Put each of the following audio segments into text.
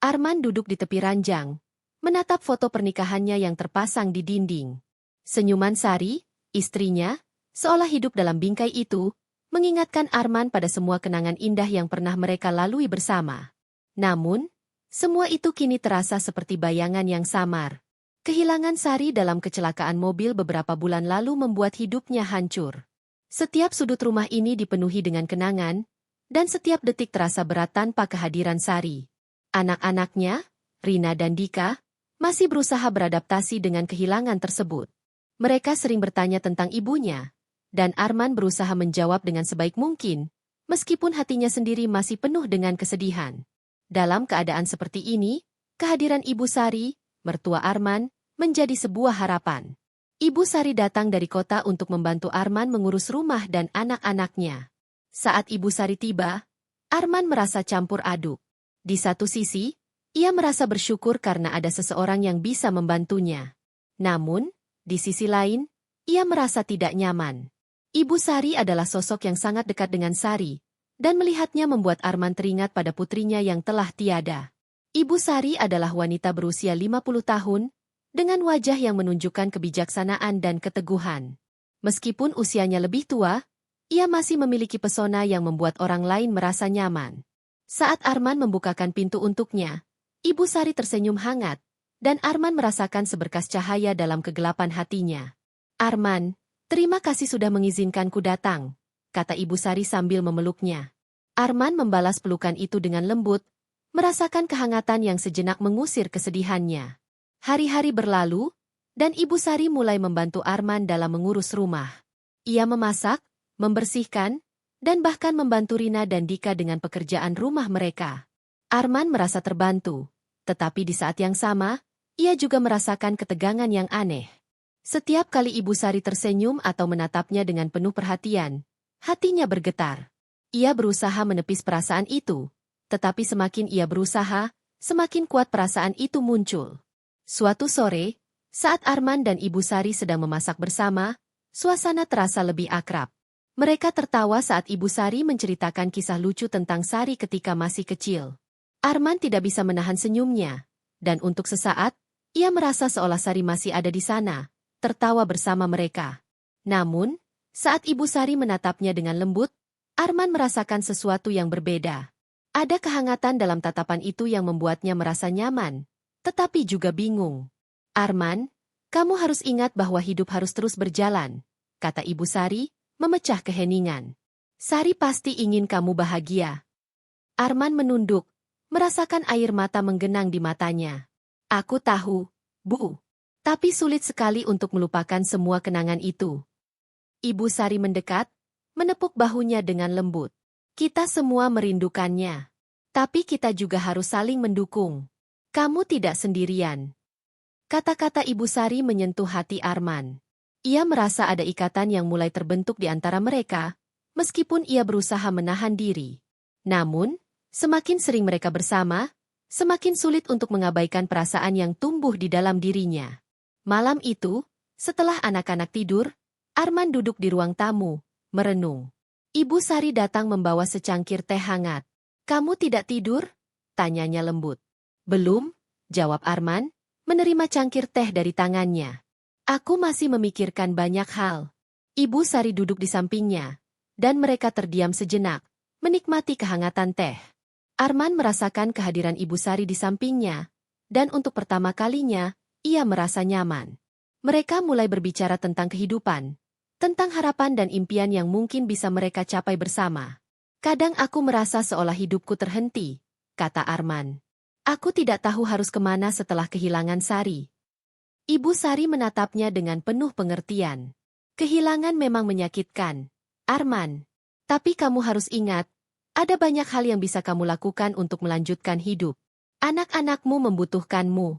Arman duduk di tepi ranjang, menatap foto pernikahannya yang terpasang di dinding. Senyuman Sari, istrinya, seolah hidup dalam bingkai itu, mengingatkan Arman pada semua kenangan indah yang pernah mereka lalui bersama. Namun, semua itu kini terasa seperti bayangan yang samar. Kehilangan Sari dalam kecelakaan mobil beberapa bulan lalu membuat hidupnya hancur. Setiap sudut rumah ini dipenuhi dengan kenangan, dan setiap detik terasa berat tanpa kehadiran Sari. Anak-anaknya, Rina dan Dika, masih berusaha beradaptasi dengan kehilangan tersebut. Mereka sering bertanya tentang ibunya, dan Arman berusaha menjawab dengan sebaik mungkin, meskipun hatinya sendiri masih penuh dengan kesedihan. Dalam keadaan seperti ini, kehadiran Ibu Sari, mertua Arman, menjadi sebuah harapan. Ibu Sari datang dari kota untuk membantu Arman mengurus rumah dan anak-anaknya. Saat Ibu Sari tiba, Arman merasa campur aduk. Di satu sisi, ia merasa bersyukur karena ada seseorang yang bisa membantunya. Namun, di sisi lain, ia merasa tidak nyaman. Ibu Sari adalah sosok yang sangat dekat dengan Sari, dan melihatnya membuat Arman teringat pada putrinya yang telah tiada. Ibu Sari adalah wanita berusia 50 tahun, dengan wajah yang menunjukkan kebijaksanaan dan keteguhan. Meskipun usianya lebih tua, ia masih memiliki pesona yang membuat orang lain merasa nyaman. Saat Arman membukakan pintu untuknya, Ibu Sari tersenyum hangat, dan Arman merasakan seberkas cahaya dalam kegelapan hatinya. "Arman, terima kasih sudah mengizinkanku datang," kata Ibu Sari sambil memeluknya. Arman membalas pelukan itu dengan lembut, merasakan kehangatan yang sejenak mengusir kesedihannya. Hari-hari berlalu, dan Ibu Sari mulai membantu Arman dalam mengurus rumah. Ia memasak, membersihkan, dan bahkan membantu Rina dan Dika dengan pekerjaan rumah mereka. Arman merasa terbantu, tetapi di saat yang sama, ia juga merasakan ketegangan yang aneh. Setiap kali Ibu Sari tersenyum atau menatapnya dengan penuh perhatian, hatinya bergetar. Ia berusaha menepis perasaan itu, tetapi semakin ia berusaha, semakin kuat perasaan itu muncul. Suatu sore, saat Arman dan Ibu Sari sedang memasak bersama, suasana terasa lebih akrab. Mereka tertawa saat Ibu Sari menceritakan kisah lucu tentang Sari ketika masih kecil. Arman tidak bisa menahan senyumnya, dan untuk sesaat, ia merasa seolah Sari masih ada di sana, tertawa bersama mereka. Namun, saat Ibu Sari menatapnya dengan lembut, Arman merasakan sesuatu yang berbeda. Ada kehangatan dalam tatapan itu yang membuatnya merasa nyaman, tetapi juga bingung. "Arman, kamu harus ingat bahwa hidup harus terus berjalan," kata Ibu Sari, memecah keheningan. "Sari pasti ingin kamu bahagia." Arman menunduk, merasakan air mata menggenang di matanya. "Aku tahu, Bu. Tapi sulit sekali untuk melupakan semua kenangan itu." Ibu Sari mendekat, menepuk bahunya dengan lembut. "Kita semua merindukannya. Tapi kita juga harus saling mendukung. Kamu tidak sendirian." Kata-kata Ibu Sari menyentuh hati Arman. Ia merasa ada ikatan yang mulai terbentuk di antara mereka, meskipun ia berusaha menahan diri. Namun, semakin sering mereka bersama, semakin sulit untuk mengabaikan perasaan yang tumbuh di dalam dirinya. Malam itu, setelah anak-anak tidur, Arman duduk di ruang tamu, merenung. Ibu Sari datang membawa secangkir teh hangat. "Kamu tidak tidur?" tanyanya lembut. "Belum," jawab Arman, menerima cangkir teh dari tangannya. "Aku masih memikirkan banyak hal." Ibu Sari duduk di sampingnya, dan mereka terdiam sejenak, menikmati kehangatan teh. Arman merasakan kehadiran Ibu Sari di sampingnya, dan untuk pertama kalinya, ia merasa nyaman. Mereka mulai berbicara tentang kehidupan, tentang harapan dan impian yang mungkin bisa mereka capai bersama. "Kadang aku merasa seolah hidupku terhenti," kata Arman. "Aku tidak tahu harus kemana setelah kehilangan Sari." Ibu Sari menatapnya dengan penuh pengertian. "Kehilangan memang menyakitkan, Arman. Tapi kamu harus ingat, ada banyak hal yang bisa kamu lakukan untuk melanjutkan hidup. Anak-anakmu membutuhkanmu."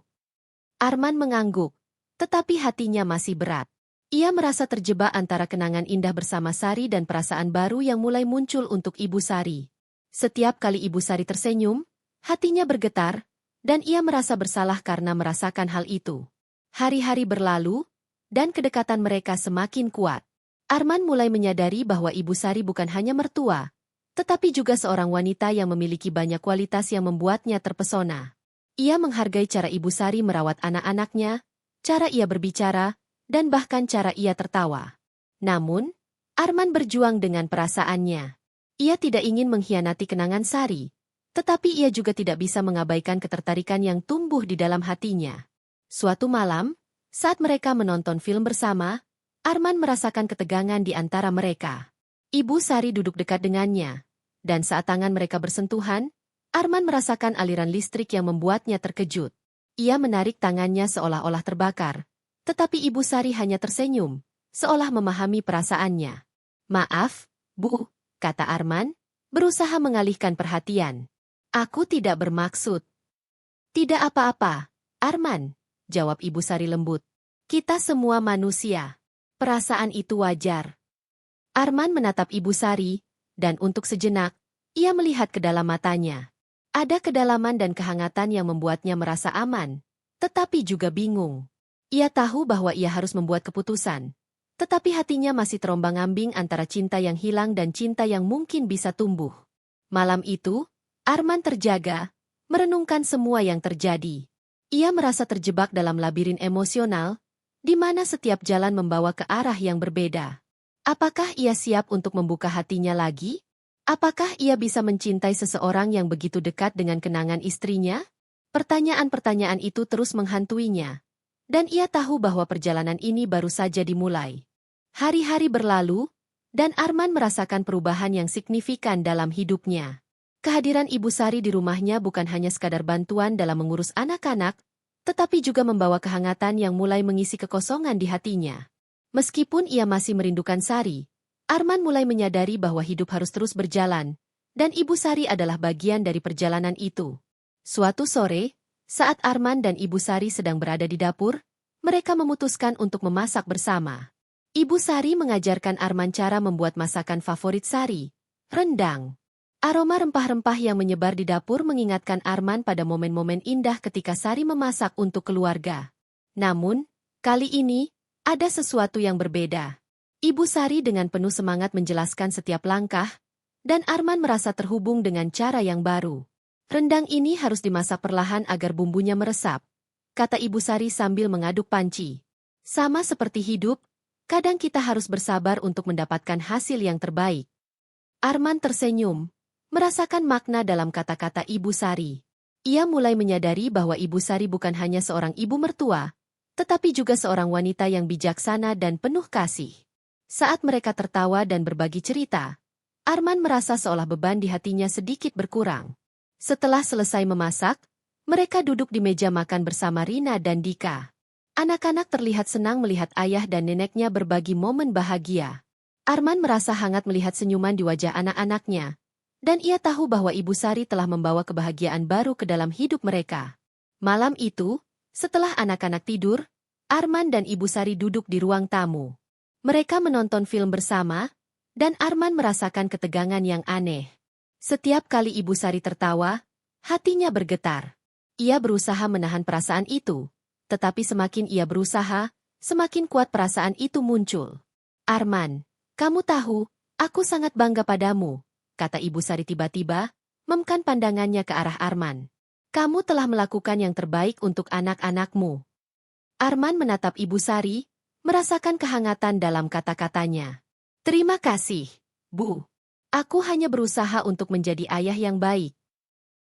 Arman mengangguk, tetapi hatinya masih berat. Ia merasa terjebak antara kenangan indah bersama Sari dan perasaan baru yang mulai muncul untuk Ibu Sari. Setiap kali Ibu Sari tersenyum, hatinya bergetar, dan ia merasa bersalah karena merasakan hal itu. Hari-hari berlalu, dan kedekatan mereka semakin kuat. Arman mulai menyadari bahwa Ibu Sari bukan hanya mertua, tetapi juga seorang wanita yang memiliki banyak kualitas yang membuatnya terpesona. Ia menghargai cara Ibu Sari merawat anak-anaknya, cara ia berbicara, dan bahkan cara ia tertawa. Namun, Arman berjuang dengan perasaannya. Ia tidak ingin mengkhianati kenangan Sari, tetapi ia juga tidak bisa mengabaikan ketertarikan yang tumbuh di dalam hatinya. Suatu malam, saat mereka menonton film bersama, Arman merasakan ketegangan di antara mereka. Ibu Sari duduk dekat dengannya, dan saat tangan mereka bersentuhan, Arman merasakan aliran listrik yang membuatnya terkejut. Ia menarik tangannya seolah-olah terbakar, tetapi Ibu Sari hanya tersenyum, seolah memahami perasaannya. "Maaf, Bu," kata Arman, berusaha mengalihkan perhatian. "Aku tidak bermaksud." "Tidak apa-apa, Arman," jawab Ibu Sari lembut. "Kita semua manusia. Perasaan itu wajar." Arman menatap Ibu Sari, dan untuk sejenak, ia melihat ke dalam matanya. Ada kedalaman dan kehangatan yang membuatnya merasa aman, tetapi juga bingung. Ia tahu bahwa ia harus membuat keputusan, tetapi hatinya masih terombang-ambing antara cinta yang hilang dan cinta yang mungkin bisa tumbuh. Malam itu, Arman terjaga, merenungkan semua yang terjadi. Ia merasa terjebak dalam labirin emosional, di mana setiap jalan membawa ke arah yang berbeda. Apakah ia siap untuk membuka hatinya lagi? Apakah ia bisa mencintai seseorang yang begitu dekat dengan kenangan istrinya? Pertanyaan-pertanyaan itu terus menghantuinya, dan ia tahu bahwa perjalanan ini baru saja dimulai. Hari-hari berlalu, dan Arman merasakan perubahan yang signifikan dalam hidupnya. Kehadiran Ibu Sari di rumahnya bukan hanya sekadar bantuan dalam mengurus anak-anak, tetapi juga membawa kehangatan yang mulai mengisi kekosongan di hatinya. Meskipun ia masih merindukan Sari, Arman mulai menyadari bahwa hidup harus terus berjalan, dan Ibu Sari adalah bagian dari perjalanan itu. Suatu sore, saat Arman dan Ibu Sari sedang berada di dapur, mereka memutuskan untuk memasak bersama. Ibu Sari mengajarkan Arman cara membuat masakan favorit Sari, rendang. Aroma rempah-rempah yang menyebar di dapur mengingatkan Arman pada momen-momen indah ketika Sari memasak untuk keluarga. Namun, kali ini, ada sesuatu yang berbeda. Ibu Sari dengan penuh semangat menjelaskan setiap langkah, dan Arman merasa terhubung dengan cara yang baru. "Rendang ini harus dimasak perlahan agar bumbunya meresap," kata Ibu Sari sambil mengaduk panci. "Sama seperti hidup, kadang kita harus bersabar untuk mendapatkan hasil yang terbaik." Arman tersenyum, merasakan makna dalam kata-kata Ibu Sari. Ia mulai menyadari bahwa Ibu Sari bukan hanya seorang ibu mertua, tetapi juga seorang wanita yang bijaksana dan penuh kasih. Saat mereka tertawa dan berbagi cerita, Arman merasa seolah beban di hatinya sedikit berkurang. Setelah selesai memasak, mereka duduk di meja makan bersama Rina dan Dika. Anak-anak terlihat senang melihat ayah dan neneknya berbagi momen bahagia. Arman merasa hangat melihat senyuman di wajah anak-anaknya, dan ia tahu bahwa Ibu Sari telah membawa kebahagiaan baru ke dalam hidup mereka. Malam itu, setelah anak-anak tidur, Arman dan Ibu Sari duduk di ruang tamu. Mereka menonton film bersama, dan Arman merasakan ketegangan yang aneh. Setiap kali Ibu Sari tertawa, hatinya bergetar. Ia berusaha menahan perasaan itu, tetapi semakin ia berusaha, semakin kuat perasaan itu muncul. "Arman, kamu tahu, aku sangat bangga padamu," kata Ibu Sari tiba-tiba, memkan pandangannya ke arah Arman. "Kamu telah melakukan yang terbaik untuk anak-anakmu." Arman menatap Ibu Sari, merasakan kehangatan dalam kata-katanya. "Terima kasih, Bu. Aku hanya berusaha untuk menjadi ayah yang baik."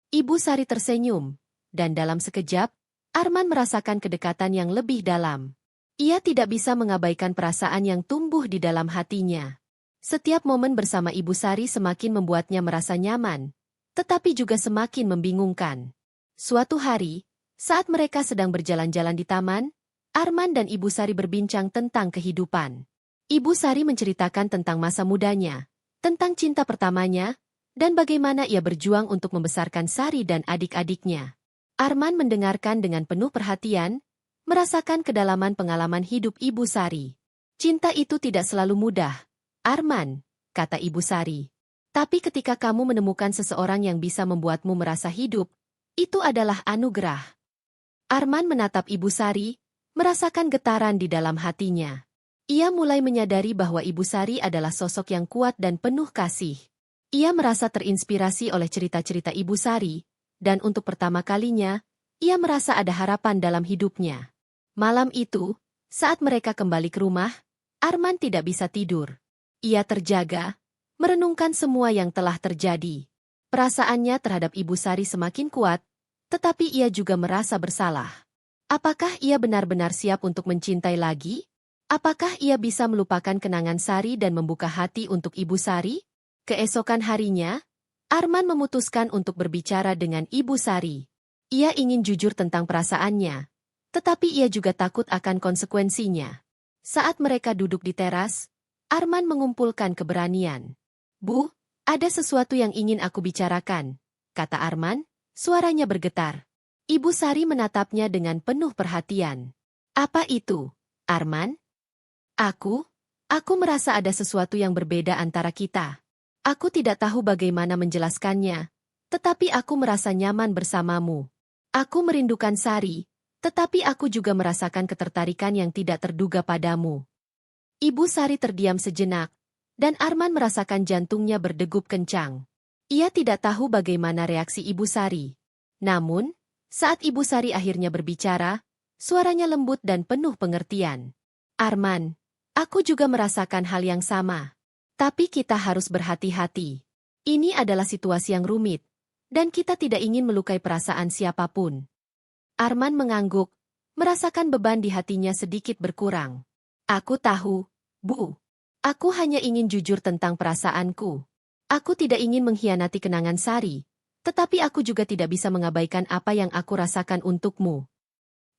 Ibu Sari tersenyum, dan dalam sekejap, Arman merasakan kedekatan yang lebih dalam. Ia tidak bisa mengabaikan perasaan yang tumbuh di dalam hatinya. Setiap momen bersama Ibu Sari semakin membuatnya merasa nyaman, tetapi juga semakin membingungkan. Suatu hari, saat mereka sedang berjalan-jalan di taman, Arman dan Ibu Sari berbincang tentang kehidupan. Ibu Sari menceritakan tentang masa mudanya, tentang cinta pertamanya, dan bagaimana ia berjuang untuk membesarkan Sari dan adik-adiknya. Arman mendengarkan dengan penuh perhatian, merasakan kedalaman pengalaman hidup Ibu Sari. "Cinta itu tidak selalu mudah, Arman," kata Ibu Sari. "Tapi ketika kamu menemukan seseorang yang bisa membuatmu merasa hidup, itu adalah anugerah." Arman menatap Ibu Sari, merasakan getaran di dalam hatinya. Ia mulai menyadari bahwa Ibu Sari adalah sosok yang kuat dan penuh kasih. Ia merasa terinspirasi oleh cerita-cerita Ibu Sari, dan untuk pertama kalinya, ia merasa ada harapan dalam hidupnya. Malam itu, saat mereka kembali ke rumah, Arman tidak bisa tidur. Ia terjaga, merenungkan semua yang telah terjadi. Perasaannya terhadap Ibu Sari semakin kuat, tetapi ia juga merasa bersalah. Apakah ia benar-benar siap untuk mencintai lagi? Apakah ia bisa melupakan kenangan Sari dan membuka hati untuk Ibu Sari? Keesokan harinya, Arman memutuskan untuk berbicara dengan Ibu Sari. Ia ingin jujur tentang perasaannya, tetapi ia juga takut akan konsekuensinya. Saat mereka duduk di teras, Arman mengumpulkan keberanian. "Bu, ada sesuatu yang ingin aku bicarakan," kata Arman, suaranya bergetar. Ibu Sari menatapnya dengan penuh perhatian. "Apa itu, Arman?" Aku merasa ada sesuatu yang berbeda antara kita. Aku tidak tahu bagaimana menjelaskannya, tetapi aku merasa nyaman bersamamu. Aku merindukan Sari, tetapi aku juga merasakan ketertarikan yang tidak terduga padamu." Ibu Sari terdiam sejenak, dan Arman merasakan jantungnya berdegup kencang. Ia tidak tahu bagaimana reaksi Ibu Sari. Namun, saat Ibu Sari akhirnya berbicara, suaranya lembut dan penuh pengertian. "Arman, aku juga merasakan hal yang sama. Tapi kita harus berhati-hati. Ini adalah situasi yang rumit, dan kita tidak ingin melukai perasaan siapapun." Arman mengangguk, merasakan beban di hatinya sedikit berkurang. "Aku tahu, Bu. Aku hanya ingin jujur tentang perasaanku. Aku tidak ingin mengkhianati kenangan Sari, tetapi aku juga tidak bisa mengabaikan apa yang aku rasakan untukmu."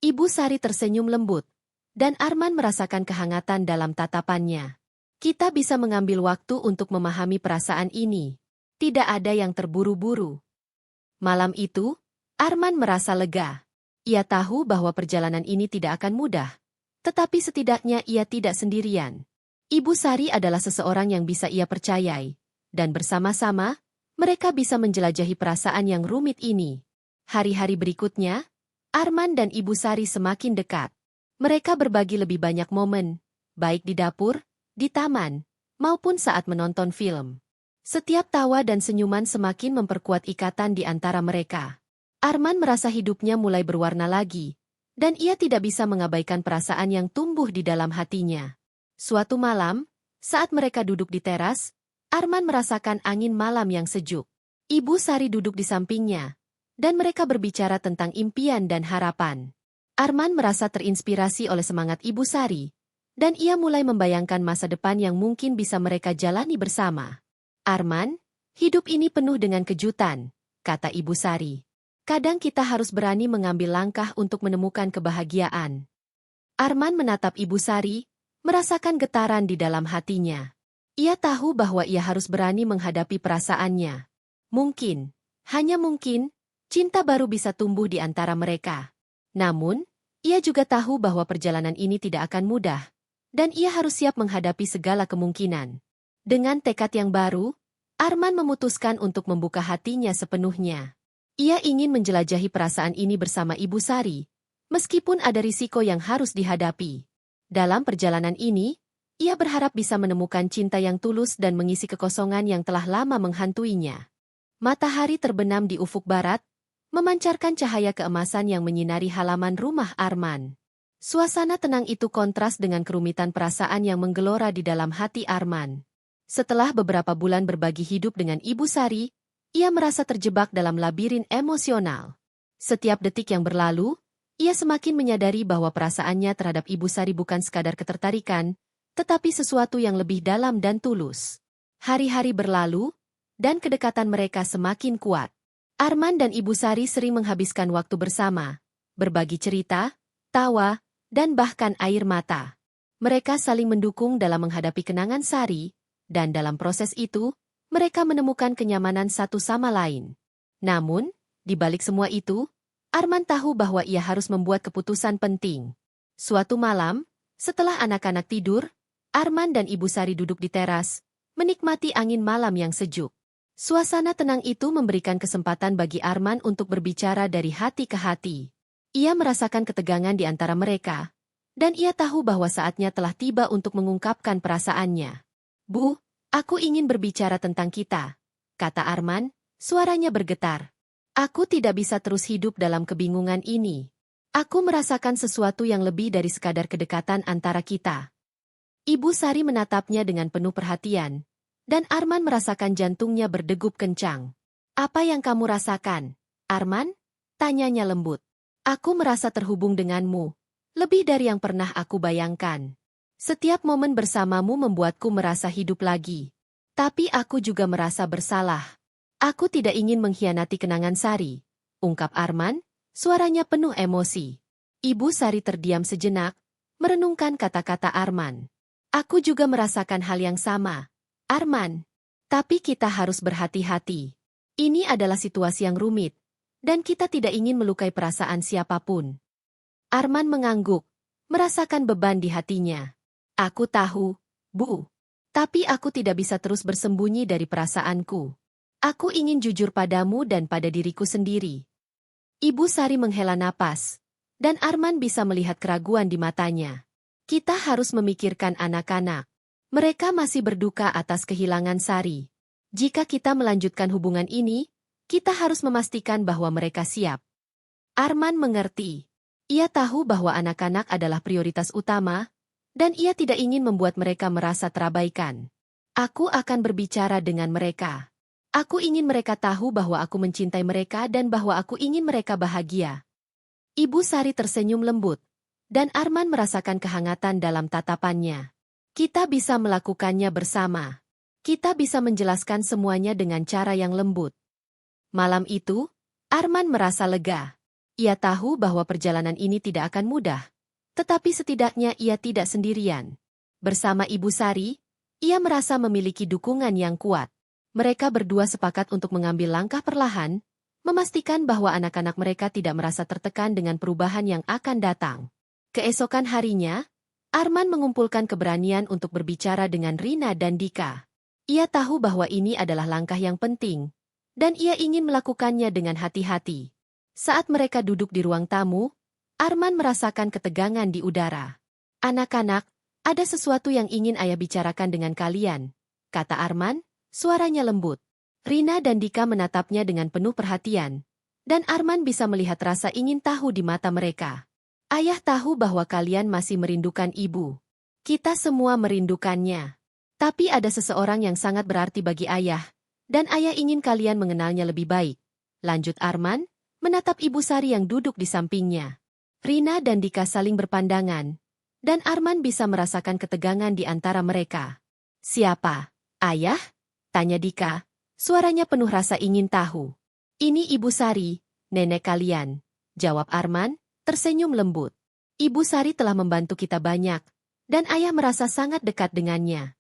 Ibu Sari tersenyum lembut, dan Arman merasakan kehangatan dalam tatapannya. Kita bisa mengambil waktu untuk memahami perasaan ini. Tidak ada yang terburu-buru. Malam itu, Arman merasa lega. Ia tahu bahwa perjalanan ini tidak akan mudah, tetapi setidaknya ia tidak sendirian. Ibu Sari adalah seseorang yang bisa ia percayai, dan bersama-sama, mereka bisa menjelajahi perasaan yang rumit ini. Hari-hari berikutnya, Arman dan Ibu Sari semakin dekat. Mereka berbagi lebih banyak momen, baik di dapur, di taman, maupun saat menonton film. Setiap tawa dan senyuman semakin memperkuat ikatan di antara mereka. Arman merasa hidupnya mulai berwarna lagi, dan ia tidak bisa mengabaikan perasaan yang tumbuh di dalam hatinya. Suatu malam, saat mereka duduk di teras, Arman merasakan angin malam yang sejuk. Ibu Sari duduk di sampingnya, dan mereka berbicara tentang impian dan harapan. Arman merasa terinspirasi oleh semangat Ibu Sari, dan ia mulai membayangkan masa depan yang mungkin bisa mereka jalani bersama. "Arman, hidup ini penuh dengan kejutan," kata Ibu Sari. "Kadang kita harus berani mengambil langkah untuk menemukan kebahagiaan." Arman menatap Ibu Sari, merasakan getaran di dalam hatinya. Ia tahu bahwa ia harus berani menghadapi perasaannya. Mungkin, hanya mungkin, cinta baru bisa tumbuh di antara mereka. Namun, ia juga tahu bahwa perjalanan ini tidak akan mudah, dan ia harus siap menghadapi segala kemungkinan. Dengan tekad yang baru, Arman memutuskan untuk membuka hatinya sepenuhnya. Ia ingin menjelajahi perasaan ini bersama Ibu Sari, meskipun ada risiko yang harus dihadapi. Dalam perjalanan ini, ia berharap bisa menemukan cinta yang tulus dan mengisi kekosongan yang telah lama menghantuinya. Matahari terbenam di ufuk barat, memancarkan cahaya keemasan yang menyinari halaman rumah Arman. Suasana tenang itu kontras dengan kerumitan perasaan yang menggelora di dalam hati Arman. Setelah beberapa bulan berbagi hidup dengan Ibu Sari, ia merasa terjebak dalam labirin emosional. Setiap detik yang berlalu, ia semakin menyadari bahwa perasaannya terhadap Ibu Sari bukan sekadar ketertarikan, tetapi sesuatu yang lebih dalam dan tulus. Hari-hari berlalu, dan kedekatan mereka semakin kuat. Arman dan Ibu Sari sering menghabiskan waktu bersama, berbagi cerita, tawa, dan bahkan air mata. Mereka saling mendukung dalam menghadapi kenangan Sari, dan dalam proses itu, mereka menemukan kenyamanan satu sama lain. Namun, di balik semua itu, Arman tahu bahwa ia harus membuat keputusan penting. Suatu malam, setelah anak-anak tidur, Arman dan Ibu Sari duduk di teras, menikmati angin malam yang sejuk. Suasana tenang itu memberikan kesempatan bagi Arman untuk berbicara dari hati ke hati. Ia merasakan ketegangan di antara mereka, dan ia tahu bahwa saatnya telah tiba untuk mengungkapkan perasaannya. "Bu, aku ingin berbicara tentang kita," kata Arman, suaranya bergetar. Aku tidak bisa terus hidup dalam kebingungan ini. Aku merasakan sesuatu yang lebih dari sekadar kedekatan antara kita. Ibu Sari menatapnya dengan penuh perhatian, dan Arman merasakan jantungnya berdegup kencang. Apa yang kamu rasakan, Arman? Tanyanya lembut. Aku merasa terhubung denganmu, lebih dari yang pernah aku bayangkan. Setiap momen bersamamu membuatku merasa hidup lagi. Tapi aku juga merasa bersalah. Aku tidak ingin mengkhianati kenangan Sari, ungkap Arman, suaranya penuh emosi. Ibu Sari terdiam sejenak, merenungkan kata-kata Arman. Aku juga merasakan hal yang sama, Arman. Tapi kita harus berhati-hati. Ini adalah situasi yang rumit, dan kita tidak ingin melukai perasaan siapapun. Arman mengangguk, merasakan beban di hatinya. Aku tahu, Bu. Tapi aku tidak bisa terus bersembunyi dari perasaanku. Aku ingin jujur padamu dan pada diriku sendiri. Ibu Sari menghela napas, dan Arman bisa melihat keraguan di matanya. Kita harus memikirkan anak-anak. Mereka masih berduka atas kehilangan Sari. Jika kita melanjutkan hubungan ini, kita harus memastikan bahwa mereka siap. Arman mengerti. Ia tahu bahwa anak-anak adalah prioritas utama, dan ia tidak ingin membuat mereka merasa terabaikan. Aku akan berbicara dengan mereka. Aku ingin mereka tahu bahwa aku mencintai mereka dan bahwa aku ingin mereka bahagia. Ibu Sari tersenyum lembut, dan Arman merasakan kehangatan dalam tatapannya. Kita bisa melakukannya bersama. Kita bisa menjelaskan semuanya dengan cara yang lembut. Malam itu, Arman merasa lega. Ia tahu bahwa perjalanan ini tidak akan mudah, tetapi setidaknya ia tidak sendirian. Bersama Ibu Sari, ia merasa memiliki dukungan yang kuat. Mereka berdua sepakat untuk mengambil langkah perlahan, memastikan bahwa anak-anak mereka tidak merasa tertekan dengan perubahan yang akan datang. Keesokan harinya, Arman mengumpulkan keberanian untuk berbicara dengan Rina dan Dika. Ia tahu bahwa ini adalah langkah yang penting, dan ia ingin melakukannya dengan hati-hati. Saat mereka duduk di ruang tamu, Arman merasakan ketegangan di udara. Anak-anak, ada sesuatu yang ingin ayah bicarakan dengan kalian, kata Arman. Suaranya lembut. Rina dan Dika menatapnya dengan penuh perhatian, dan Arman bisa melihat rasa ingin tahu di mata mereka. Ayah tahu bahwa kalian masih merindukan ibu. Kita semua merindukannya. Tapi ada seseorang yang sangat berarti bagi ayah, dan ayah ingin kalian mengenalnya lebih baik. Lanjut Arman, menatap Ibu Sari yang duduk di sampingnya. Rina dan Dika saling berpandangan, dan Arman bisa merasakan ketegangan di antara mereka. Siapa? Ayah? Tanya Dika, suaranya penuh rasa ingin tahu. Ini Ibu Sari, nenek kalian, jawab Arman, tersenyum lembut. Ibu Sari telah membantu kita banyak, dan ayah merasa sangat dekat dengannya.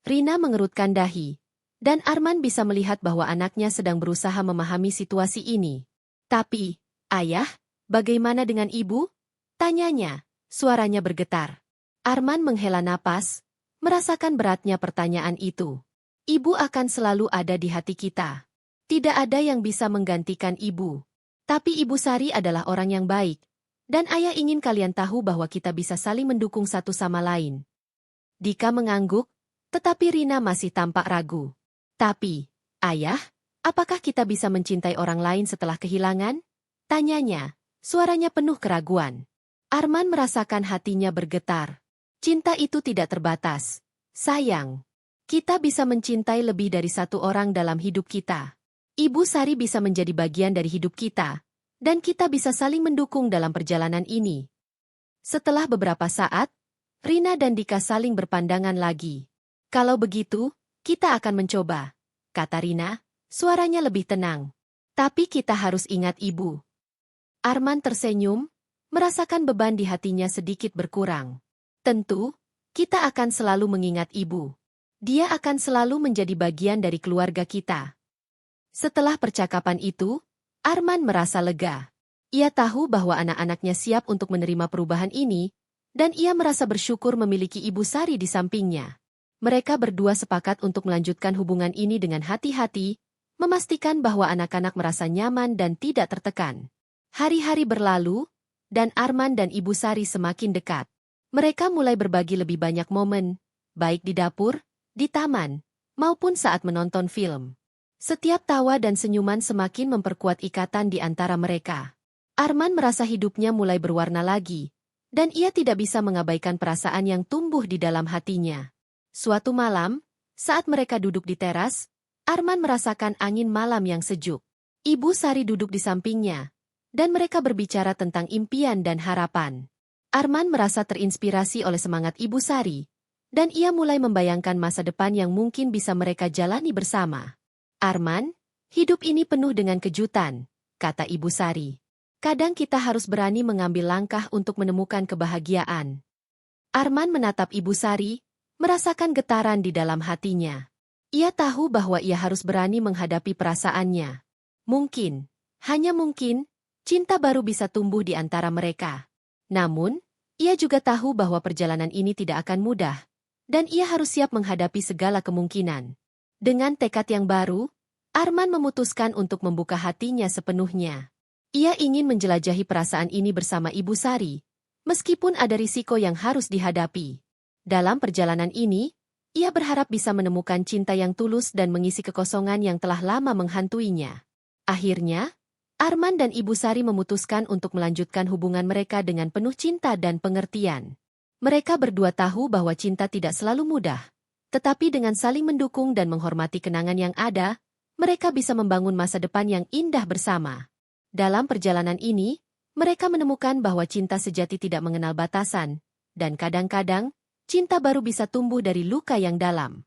Rina mengerutkan dahi, dan Arman bisa melihat bahwa anaknya sedang berusaha memahami situasi ini. Tapi, ayah, bagaimana dengan ibu? Tanyanya, suaranya bergetar. Arman menghela napas, merasakan beratnya pertanyaan itu. Ibu akan selalu ada di hati kita. Tidak ada yang bisa menggantikan ibu. Tapi Ibu Sari adalah orang yang baik, dan ayah ingin kalian tahu bahwa kita bisa saling mendukung satu sama lain. Dika mengangguk, tetapi Rina masih tampak ragu. Tapi, ayah, apakah kita bisa mencintai orang lain setelah kehilangan? Tanyanya, suaranya penuh keraguan. Arman merasakan hatinya bergetar. Cinta itu tidak terbatas. Sayang. Kita bisa mencintai lebih dari satu orang dalam hidup kita. Ibu Sari bisa menjadi bagian dari hidup kita, dan kita bisa saling mendukung dalam perjalanan ini. Setelah beberapa saat, Rina dan Dika saling berpandangan lagi. Kalau begitu, kita akan mencoba, kata Rina, suaranya lebih tenang. Tapi kita harus ingat ibu. Arman tersenyum, merasakan beban di hatinya sedikit berkurang. Tentu, kita akan selalu mengingat ibu. Dia akan selalu menjadi bagian dari keluarga kita. Setelah percakapan itu, Arman merasa lega. Ia tahu bahwa anak-anaknya siap untuk menerima perubahan ini, dan ia merasa bersyukur memiliki Ibu Sari di sampingnya. Mereka berdua sepakat untuk melanjutkan hubungan ini dengan hati-hati, memastikan bahwa anak-anak merasa nyaman dan tidak tertekan. Hari-hari berlalu, dan Arman dan Ibu Sari semakin dekat. Mereka mulai berbagi lebih banyak momen, baik di dapur, di taman, maupun saat menonton film. Setiap tawa dan senyuman semakin memperkuat ikatan di antara mereka. Arman merasa hidupnya mulai berwarna lagi, dan ia tidak bisa mengabaikan perasaan yang tumbuh di dalam hatinya. Suatu malam, saat mereka duduk di teras, Arman merasakan angin malam yang sejuk. Ibu Sari duduk di sampingnya, dan mereka berbicara tentang impian dan harapan. Arman merasa terinspirasi oleh semangat Ibu Sari, dan ia mulai membayangkan masa depan yang mungkin bisa mereka jalani bersama. Arman, hidup ini penuh dengan kejutan, kata Ibu Sari. Kadang kita harus berani mengambil langkah untuk menemukan kebahagiaan. Arman menatap Ibu Sari, merasakan getaran di dalam hatinya. Ia tahu bahwa ia harus berani menghadapi perasaannya. Mungkin, hanya mungkin, cinta baru bisa tumbuh di antara mereka. Namun, ia juga tahu bahwa perjalanan ini tidak akan mudah, dan ia harus siap menghadapi segala kemungkinan. Dengan tekad yang baru, Arman memutuskan untuk membuka hatinya sepenuhnya. Ia ingin menjelajahi perasaan ini bersama Ibu Sari, meskipun ada risiko yang harus dihadapi. Dalam perjalanan ini, ia berharap bisa menemukan cinta yang tulus dan mengisi kekosongan yang telah lama menghantuinya. Akhirnya, Arman dan Ibu Sari memutuskan untuk melanjutkan hubungan mereka dengan penuh cinta dan pengertian. Mereka berdua tahu bahwa cinta tidak selalu mudah. Tetapi dengan saling mendukung dan menghormati kenangan yang ada, mereka bisa membangun masa depan yang indah bersama. Dalam perjalanan ini, mereka menemukan bahwa cinta sejati tidak mengenal batasan, dan kadang-kadang, cinta baru bisa tumbuh dari luka yang dalam.